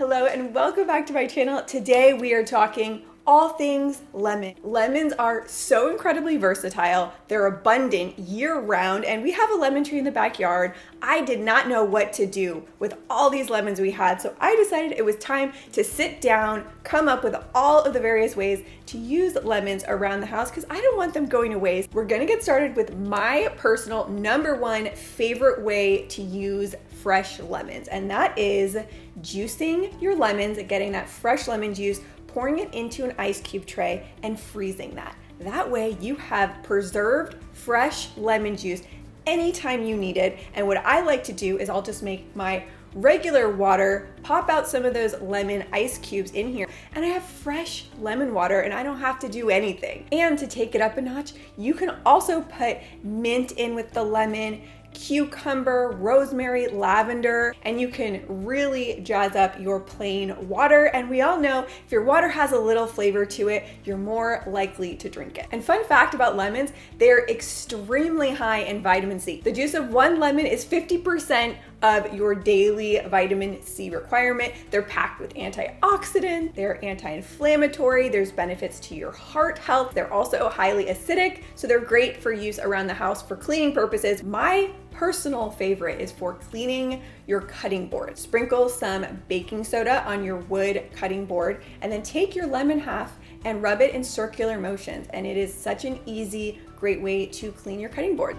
Hello and welcome back to my channel. Today we are talking all things lemon. Lemons are so incredibly versatile. They're abundant year-round, and we have a lemon tree in the backyard. I did not know what to do with all these lemons we had, so I decided it was time to sit down, come up with all of the various ways to use lemons around the house because I don't want them going to waste. We're gonna get started with my personal #1 favorite way to use fresh lemons, and that is juicing your lemons, getting that fresh lemon juice, pouring it into an ice cube tray and freezing that. That way you have preserved fresh lemon juice anytime you need it. And what I like to do is I'll just make my regular water, pop out some of those lemon ice cubes in here, and I have fresh lemon water and I don't have to do anything. And to take it up a notch, you can also put mint in with the lemon, cucumber, rosemary, lavender, and you can really jazz up your plain water. And we all know if your water has a little flavor to it, you're more likely to drink it. And fun fact about lemons, they're extremely high in vitamin C. The juice of one lemon is 50% of your daily vitamin C requirement. They're packed with antioxidants, they're anti-inflammatory, there's benefits to your heart health. They're also highly acidic, so they're great for use around the house for cleaning purposes. My personal favorite is for cleaning your cutting board. Sprinkle some baking soda on your wood cutting board and then take your lemon half and rub it in circular motions. And it is such an easy, great way to clean your cutting board.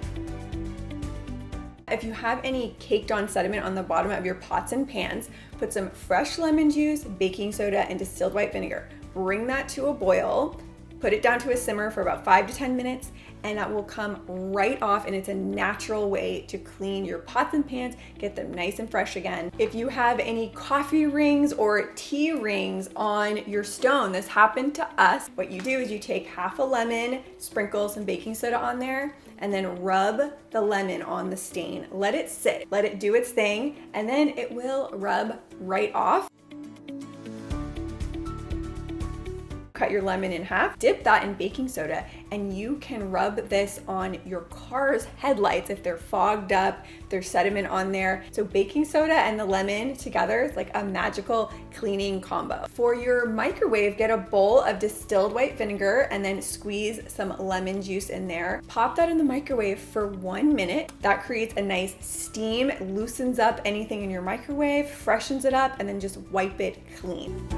If you have any caked on sediment on the bottom of your pots and pans, put some fresh lemon juice, baking soda, and distilled white vinegar. Bring that to a boil, put it down to a simmer for about 5 to 10 minutes, and that will come right off, and it's a natural way to clean your pots and pans, get them nice and fresh again. If you have any coffee rings or tea rings on your stone, this happened to us. What you do is you take half a lemon, sprinkle some baking soda on there, and then rub the lemon on the stain. Let it sit, let it do its thing, and then it will rub right off. Cut your lemon in half, dip that in baking soda, and you can rub this on your car's headlights if they're fogged up, there's sediment on there. So baking soda and the lemon together is like a magical cleaning combo. For your microwave, get a bowl of distilled white vinegar and then squeeze some lemon juice in there. Pop that in the microwave for 1 minute. That creates a nice steam, loosens up anything in your microwave, freshens it up, and then just wipe it clean.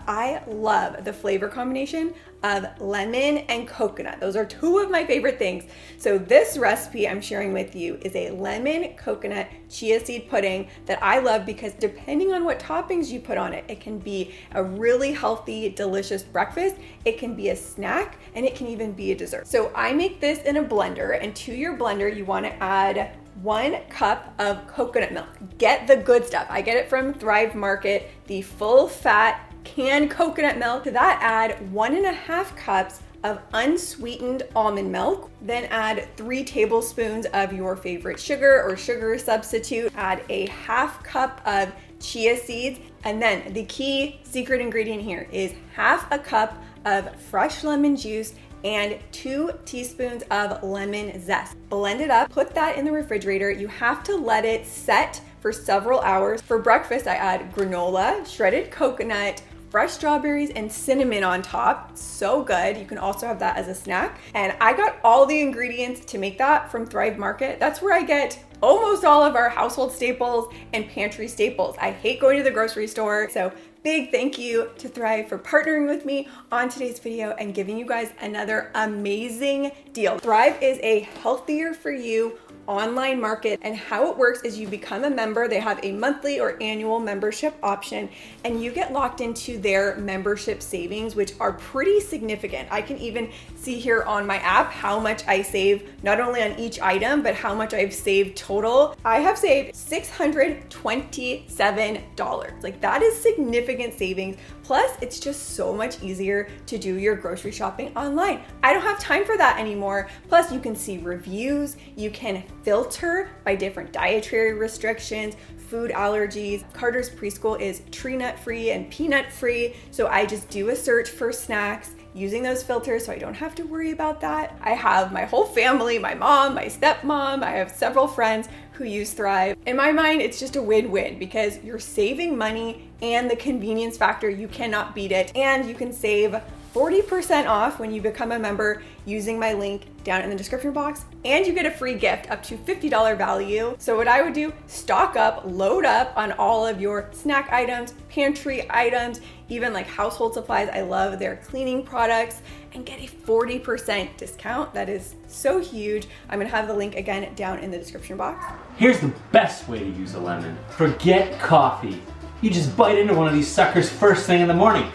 I love the flavor combination of lemon and coconut. Those are two of my favorite things. So this recipe I'm sharing with you is a lemon coconut chia seed pudding that I love because depending on what toppings you put on it, it can be a really healthy, delicious breakfast, it can be a snack, and it can even be a dessert. So I make this in a blender, and to your blender, you want to add 1 cup of coconut milk. Get the good stuff. I get it from Thrive Market, the full fat canned coconut milk. To that, add 1.5 cups of unsweetened almond milk. Then add 3 tablespoons of your favorite sugar or sugar substitute. Add a 1/2 cup of chia seeds. And then the key secret ingredient here is 1/2 cup of fresh lemon juice and 2 teaspoons of lemon zest. Blend it up, put that in the refrigerator. You have to let it set for several hours. For breakfast, I add granola, shredded coconut, fresh strawberries, and cinnamon on top. So good. You can also have that as a snack. And I got all the ingredients to make that from Thrive Market. That's where I get almost all of our household staples and pantry staples. I hate going to the grocery store, so big thank you to Thrive for partnering with me on today's video and giving you guys another amazing deal. Thrive is a healthier for you online market, and how it works is you become a member. They have a monthly or annual membership option, and you get locked into their membership savings, which are pretty significant. I can even see here on my app how much I save, not only on each item, but how much I've saved total. I have saved $627. Like, that is significant savings. Plus, it's just so much easier to do your grocery shopping online. I don't have time for that anymore. Plus, you can see reviews, you can filter by different dietary restrictions, food allergies. Carter's preschool is tree nut free and peanut free, so I just do a search for snacks using those filters so I don't have to worry about that. I have my whole family, my mom, my stepmom, I have several friends who who use Thrive. In my mind, it's just a win-win because you're saving money and the convenience factor, you cannot beat it. And you can save 40% off when you become a member using my link down in the description box, and you get a free gift up to $50 value. So what I would do, stock up, load up on all of your snack items, pantry items, even like household supplies. I love their cleaning products, and get a 40% discount. That is so huge. I'm gonna have the link again down in the description box. Here's the best way to use a lemon. Forget coffee. You just bite into one of these suckers first thing in the morning.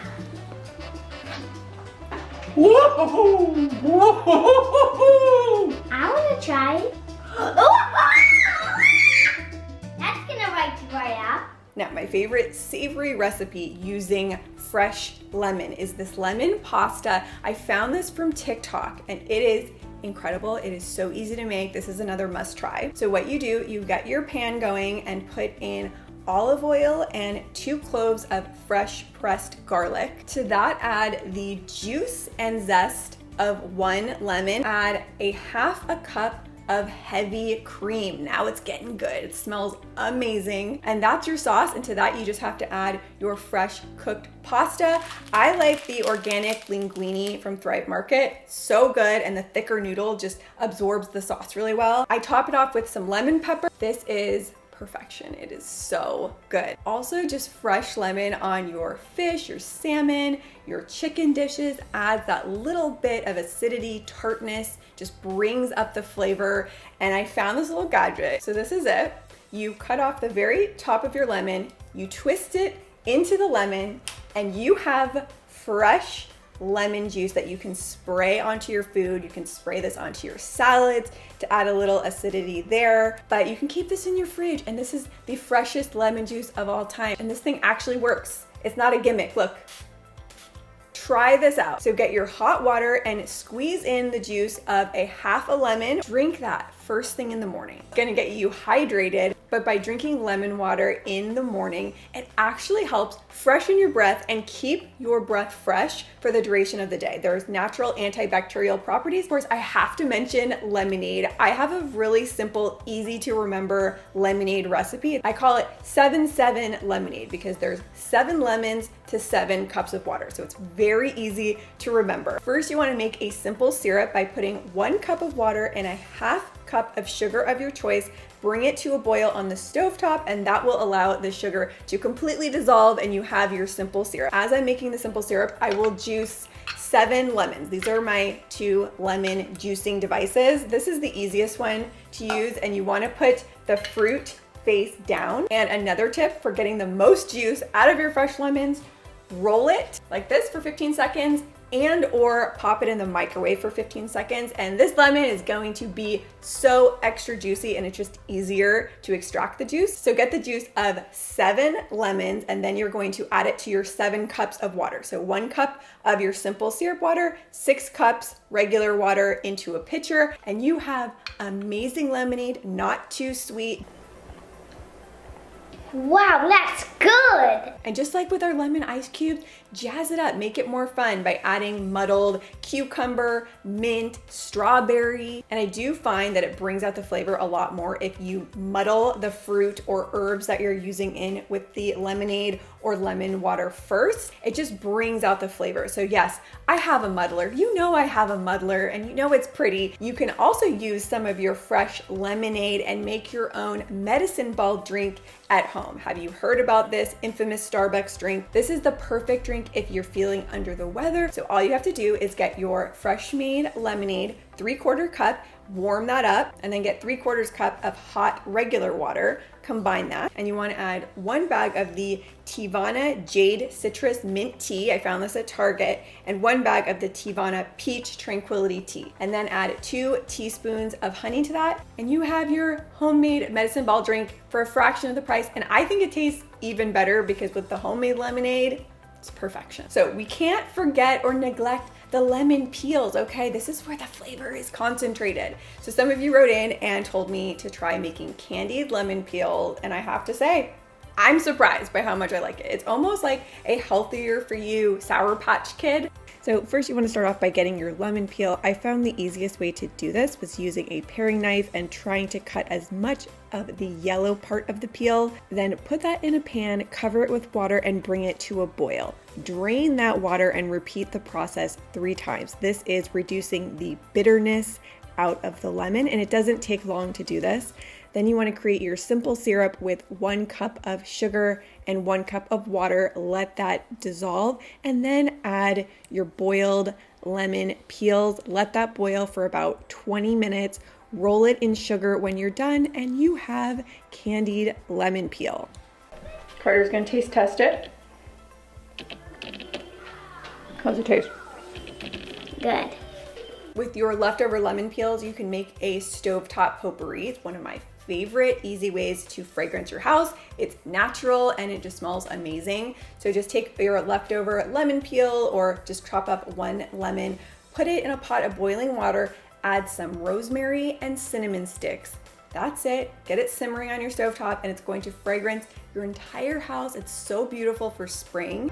Woo-hoo-hoo! Woo-hoo-hoo-hoo! I want to try. That's gonna write right out. Now, my favorite savory recipe using fresh lemon is this lemon pasta. I found this from TikTok and it is incredible. It is so easy to make. This is another must try. So what you do, you get your pan going and put in olive oil and 2 cloves of fresh pressed garlic. To that, add the juice and zest of 1 lemon. Add a half a cup of heavy cream. Now it's getting good. It smells amazing. And that's your sauce. And to that, you just have to add your fresh cooked pasta. I like the organic linguine from Thrive Market. So good. And the thicker noodle just absorbs the sauce really well. I top it off with some lemon pepper. This is perfection. It is so good. Also, just fresh lemon on your fish, your salmon, your chicken dishes adds that little bit of acidity, tartness, just brings up the flavor. And I found this little gadget. So this is it. You cut off the very top of your lemon, you twist it into the lemon, and you have fresh lemon juice that you can spray onto your food. You can spray this onto your salads to add a little acidity there, but you can keep this in your fridge. And this is the freshest lemon juice of all time. And this thing actually works. It's not a gimmick. Look, try this out. So get your hot water and squeeze in the juice of a half a lemon. Drink that first thing in the morning. It's gonna get you hydrated, but by drinking lemon water in the morning, it actually helps freshen your breath and keep your breath fresh for the duration of the day. There's natural antibacterial properties. Of course, I have to mention lemonade. I have a really simple, easy to remember lemonade recipe. I call it 7-7 lemonade because there's 7 lemons to 7 cups of water. So it's very easy to remember. First, you wanna make a simple syrup by putting 1 cup of water and a half cup of sugar of your choice. Bring it to a boil on the stovetop, and that will allow the sugar to completely dissolve and you have your simple syrup. As I'm making the simple syrup, I will juice 7 lemons. These are my 2 lemon juicing devices. This is the easiest one to use, and you want to put the fruit face down. And another tip for getting the most juice out of your fresh lemons, roll it like this for 15 seconds and or pop it in the microwave for 15 seconds. And this lemon is going to be so extra juicy and it's just easier to extract the juice. So get the juice of 7 lemons and then you're going to add it to your 7 cups of water. So 1 cup of your simple syrup water, 6 cups regular water into a pitcher, and you have amazing lemonade, not too sweet. Wow, that's good! And just like with our lemon ice cubes, jazz it up, make it more fun by adding muddled cucumber, mint, strawberry. And I do find that it brings out the flavor a lot more if you muddle the fruit or herbs that you're using in with the lemonade or lemon water first. It just brings out the flavor. So yes, I have a muddler. You know I have a muddler and you know it's pretty. You can also use some of your fresh lemonade and make your own medicine ball drink at home. Have you heard about this infamous Starbucks drink? This is the perfect drink if you're feeling under the weather. So all you have to do is get your fresh made lemonade, 3/4 cup, warm that up, and then get 3/4 cup of hot regular water. Combine that, and you want to add 1 bag of the Teavana Jade Citrus Mint Tea. I found this at Target, and 1 bag of the Teavana Peach Tranquility Tea. And then add 2 teaspoons of honey to that, and you have your homemade medicine ball drink for a fraction of the price. And I think it tastes even better because with the homemade lemonade, it's perfection. So we can't forget or neglect the lemon peels, okay? This is where the flavor is concentrated. So some of you wrote in and told me to try making candied lemon peel, and I have to say, I'm surprised by how much I like it. It's almost like a healthier for you Sour Patch Kid. So first you want to start off by getting your lemon peel. I found the easiest way to do this was using a paring knife and trying to cut as much of the yellow part of the peel. Then put that in a pan, cover it with water and bring it to a boil. Drain that water and repeat the process 3 times. This is reducing the bitterness out of the lemon, and it doesn't take long to do this. Then you want to create your simple syrup with 1 cup of sugar and 1 cup of water. Let that dissolve and then add your boiled lemon peels. Let that boil for about 20 minutes. Roll it in sugar when you're done and you have candied lemon peel. Carter's going to taste test it. How's it taste? Good. With your leftover lemon peels, you can make a stovetop potpourri. It's one of my favorite easy ways to fragrance your house. It's natural and it just smells amazing. So just take your leftover lemon peel or just chop up 1 lemon, put it in a pot of boiling water, add some rosemary and cinnamon sticks. That's it. Get it simmering on your stovetop and it's going to fragrance your entire house. It's so beautiful for spring.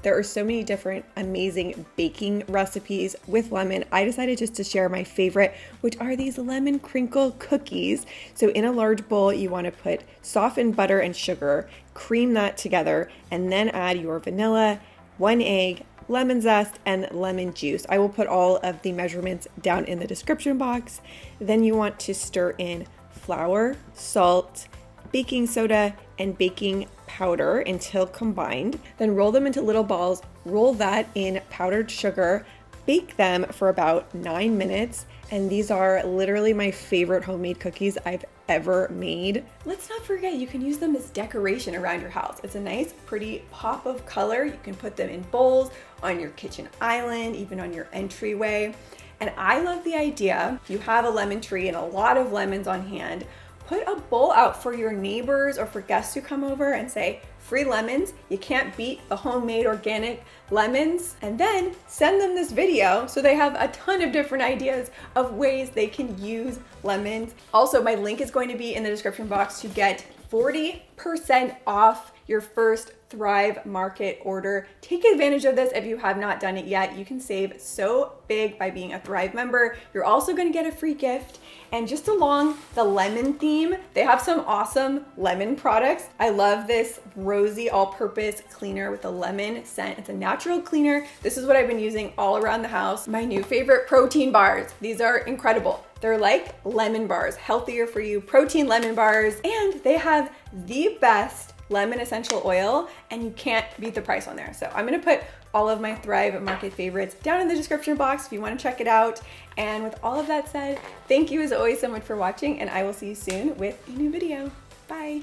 There are so many different amazing baking recipes with lemon. I decided just to share my favorite, which are these lemon crinkle cookies. So in a large bowl, you want to put softened butter and sugar, cream that together, and then add your vanilla, 1 egg, lemon zest, and lemon juice. I will put all of the measurements down in the description box. Then you want to stir in flour, salt, baking soda, and baking powder until combined. Then roll them into little balls, roll that in powdered sugar, bake them for about 9 minutes. And these are literally my favorite homemade cookies I've ever made. Let's not forget, you can use them as decoration around your house. It's a nice, pretty pop of color. You can put them in bowls, on your kitchen island, even on your entryway. And I love the idea, if you have a lemon tree and a lot of lemons on hand, put a bowl out for your neighbors or for guests who come over and say, free lemons. You can't beat the homemade organic lemons. And then send them this video so they have a ton of different ideas of ways they can use lemons. Also, my link is going to be in the description box to get 40% off your first Thrive Market order. Take advantage of this if you have not done it yet. You can save so big by being a Thrive member. You're also going to get a free gift. And just along the lemon theme, they have some awesome lemon products. I love this Rosey all-purpose cleaner with a lemon scent. It's a natural cleaner. This is what I've been using all around the house. My new favorite, protein bars. These are incredible. They're like lemon bars, healthier for you, protein lemon bars, and they have the best lemon essential oil, and you can't beat the price on there. So I'm gonna put all of my Thrive Market favorites down in the description box if you wanna check it out. And with all of that said, thank you as always so much for watching, and I will see you soon with a new video. Bye.